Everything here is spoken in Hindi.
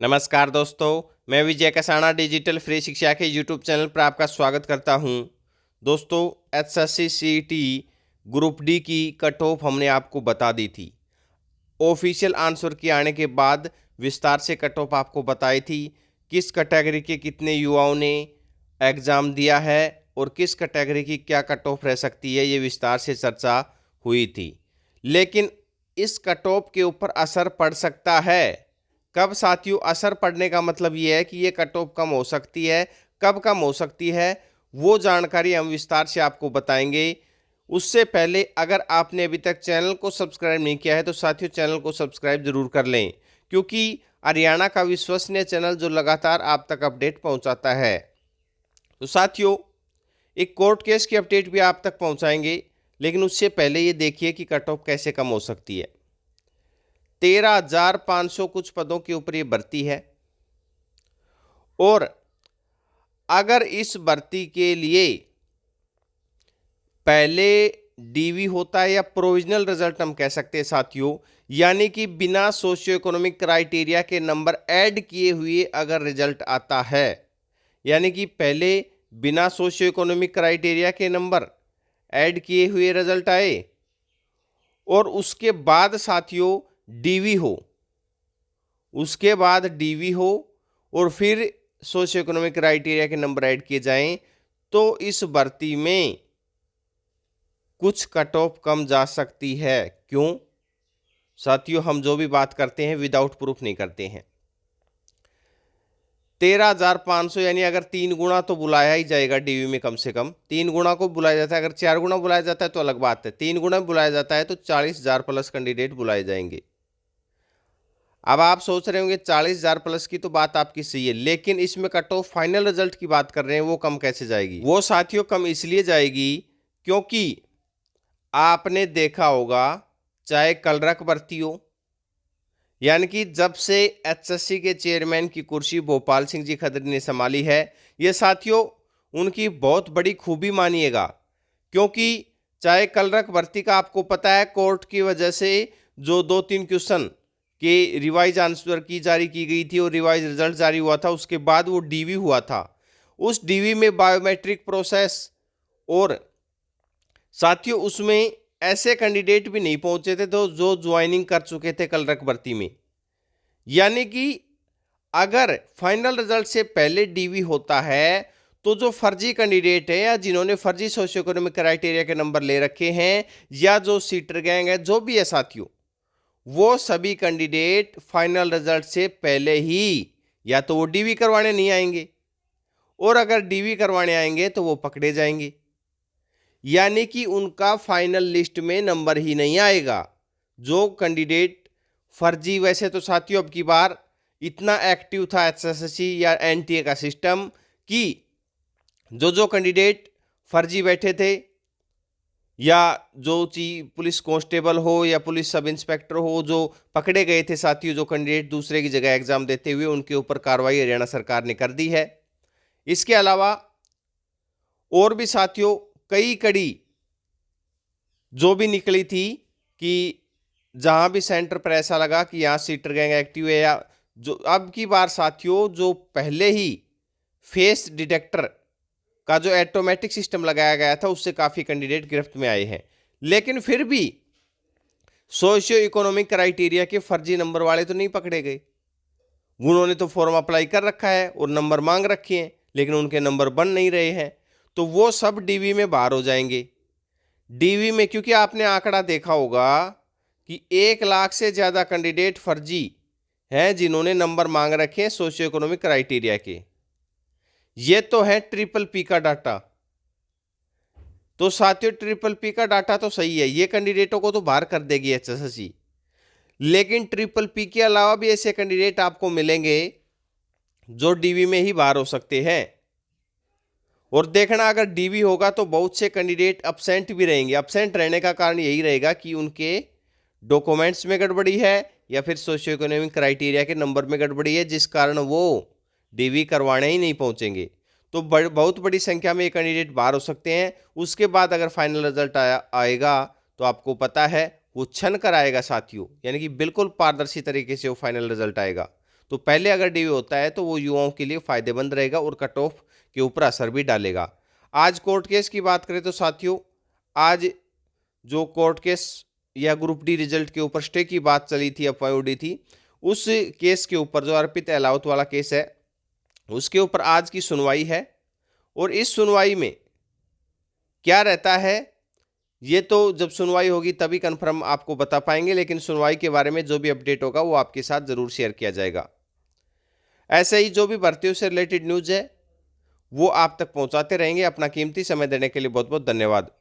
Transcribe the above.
नमस्कार दोस्तों, मैं विजय कसाना डिजिटल फ्री शिक्षा के यूट्यूब चैनल पर आपका स्वागत करता हूं। दोस्तों, एचएससी सीईटी ग्रुप डी की कट ऑफ हमने आपको बता दी थी। ऑफिशियल आंसर के आने के बाद विस्तार से कट ऑफ आपको बताई थी। किस कैटेगरी के कितने युवाओं ने एग्ज़ाम दिया है और किस कैटेगरी की क्या कट ऑफ रह सकती है, ये विस्तार से चर्चा हुई थी। लेकिन इस कट ऑफ के ऊपर असर पड़ सकता है। कब साथियों? असर पड़ने का मतलब ये है कि ये कट ऑफ कम हो सकती है। कब कम हो सकती है वो जानकारी हम विस्तार से आपको बताएंगे। उससे पहले अगर आपने अभी तक चैनल को सब्सक्राइब नहीं किया है तो साथियों चैनल को सब्सक्राइब जरूर कर लें, क्योंकि हरियाणा का विश्वसनीय चैनल जो लगातार आप तक अपडेट पहुंचाता है। तो साथियों, एक कोर्ट केस की अपडेट भी आप तक पहुंचाएंगे, लेकिन उससे पहले ये देखिए कि कट ऑफ कैसे कम हो सकती है। 13,500 कुछ पदों के ऊपर ये भर्ती है और अगर इस भर्ती के लिए पहले डीवी होता है या प्रोविजनल रिजल्ट हम कह सकते हैं साथियों, यानी कि बिना सोशियो इकोनॉमिक क्राइटेरिया के नंबर ऐड किए हुए अगर रिजल्ट आता है, यानी कि पहले बिना सोशियो इकोनॉमिक क्राइटेरिया के नंबर ऐड किए हुए रिजल्ट आए और उसके बाद साथियों डीवी हो, उसके बाद डीवी हो और फिर सोशियो इकोनॉमिक क्राइटेरिया के नंबर ऐड किए जाएं, तो इस भर्ती में कुछ कट ऑफ कम जा सकती है। क्यों साथियों? हम जो भी बात करते हैं विदाउट प्रूफ नहीं करते हैं। 13,500 यानी अगर 3 गुना तो बुलाया ही जाएगा डीवी में, कम से कम 3 गुना को बुलाया जाता है। अगर 4 गुना बुलाया जाता है तो अलग बात है, 3 गुना बुलाया जाता है तो 40,000 प्लस कैंडिडेट बुलाए जाएंगे। अब आप सोच रहे होंगे 40,000 प्लस की तो बात आपकी सही है, लेकिन इसमें कट ऑफ फाइनल रिजल्ट की बात कर रहे हैं, वो कम कैसे जाएगी? वो साथियों कम इसलिए जाएगी क्योंकि आपने देखा होगा, चाहे कलरक भर्ती हो, यानी कि जब से एचएससी के चेयरमैन की कुर्सी भोपाल सिंह जी खत्री ने संभाली है, ये साथियों उनकी बहुत बड़ी खूबी मानिएगा। क्योंकि चाहे कलरक भर्ती का आपको पता है, कोर्ट की वजह से जो 2-3 क्वेश्चन के रिवाइज आंसर की जारी की गई थी और रिवाइज रिजल्ट जारी हुआ था, उसके बाद वो डीवी हुआ था। उस डीवी में बायोमेट्रिक प्रोसेस और साथियों उसमें ऐसे कैंडिडेट भी नहीं पहुंचे थे तो जो ज्वाइनिंग कर चुके थे कलरक भर्ती में। यानी कि अगर फाइनल रिजल्ट से पहले डीवी होता है तो जो फर्जी कैंडिडेट है या जिन्होंने फर्जी सोशियो इकोनॉमिक क्राइटेरिया के नंबर ले रखे हैं या जो सीटर गैंग है, जो भी है साथियों, वो सभी कैंडिडेट फाइनल रिजल्ट से पहले ही या तो वो डीवी करवाने नहीं आएंगे और अगर डीवी करवाने आएंगे तो वो पकड़े जाएंगे, यानी कि उनका फाइनल लिस्ट में नंबर ही नहीं आएगा। जो कैंडिडेट फर्जी, वैसे तो साथियों अब की बार इतना एक्टिव था एचएससी या एनटीए का सिस्टम कि जो कैंडिडेट फर्जी बैठे थे या जो पुलिस कांस्टेबल हो या पुलिस सब इंस्पेक्टर हो जो पकड़े गए थे साथियों, जो कैंडिडेट दूसरे की जगह एग्जाम देते हुए, उनके ऊपर कार्रवाई हरियाणा सरकार ने कर दी है। इसके अलावा और भी साथियों कई कड़ी जो भी निकली थी कि जहां भी सेंटर पर ऐसा लगा कि यहां सीटर गैंग एक्टिव है, या जो अब की बार साथियों जो पहले ही फेस डिटेक्टर का जो ऑटोमेटिक सिस्टम लगाया गया था उससे काफी कैंडिडेट गिरफ्त में आए हैं। लेकिन फिर भी सोशियो इकोनॉमिक क्राइटेरिया के फर्जी नंबर वाले तो नहीं पकड़े गए। उन्होंने तो फॉर्म अप्लाई कर रखा है और नंबर मांग रखे हैं, लेकिन उनके नंबर बन नहीं रहे हैं, तो वो सब डीवी में बाहर हो जाएंगे। डीवी में क्योंकि आपने आंकड़ा देखा होगा कि 1 लाख से ज्यादा कैंडिडेट फर्जी हैं जिन्होंने नंबर मांग रखे हैं सोशियो इकोनॉमिक क्राइटेरिया के। ये तो है ट्रिपल पी का डाटा। तो साथियों ट्रिपल पी का डाटा तो सही है, ये कैंडिडेटों को तो बाहर कर देगी एचएससी, लेकिन ट्रिपल पी के अलावा भी ऐसे कैंडिडेट आपको मिलेंगे जो डीवी में ही बाहर हो सकते हैं। और देखना अगर डीवी होगा तो बहुत से कैंडिडेट अब्सेंट भी रहेंगे। अब्सेंट रहने का कारण यही रहेगा कि उनके डॉक्यूमेंट्स में गड़बड़ी है या फिर सोशियो इकोनॉमिक क्राइटेरिया के नंबर में गड़बड़ी है, जिस कारण वो डीवी करवाने ही नहीं पहुंचेंगे। तो बहुत बड़ी संख्या में ये कैंडिडेट बाहर हो सकते हैं। उसके बाद अगर फाइनल रिजल्ट आएगा तो आपको पता है वो छन कर आएगा साथियों, यानी कि बिल्कुल पारदर्शी तरीके से वो फाइनल रिजल्ट आएगा। तो पहले अगर डीवी होता है तो वो युवाओं के लिए फायदेमंद रहेगा और कट ऑफ के ऊपर असर भी डालेगा। आज कोर्ट केस की बात करें तो साथियों, आज जो कोर्ट केस या ग्रुप डी रिजल्ट के ऊपर स्टे की बात चली थी, अफवाह उड़ी थी, उस केस के ऊपर जो अर्पित अहलावत वाला केस है उसके ऊपर आज की सुनवाई है। और इस सुनवाई में क्या रहता है ये तो जब सुनवाई होगी तभी कंफर्म आपको बता पाएंगे, लेकिन सुनवाई के बारे में जो भी अपडेट होगा वो आपके साथ जरूर शेयर किया जाएगा। ऐसे ही जो भी भर्तियों से रिलेटेड न्यूज़ है वो आप तक पहुंचाते रहेंगे। अपना कीमती समय देने के लिए बहुत बहुत धन्यवाद।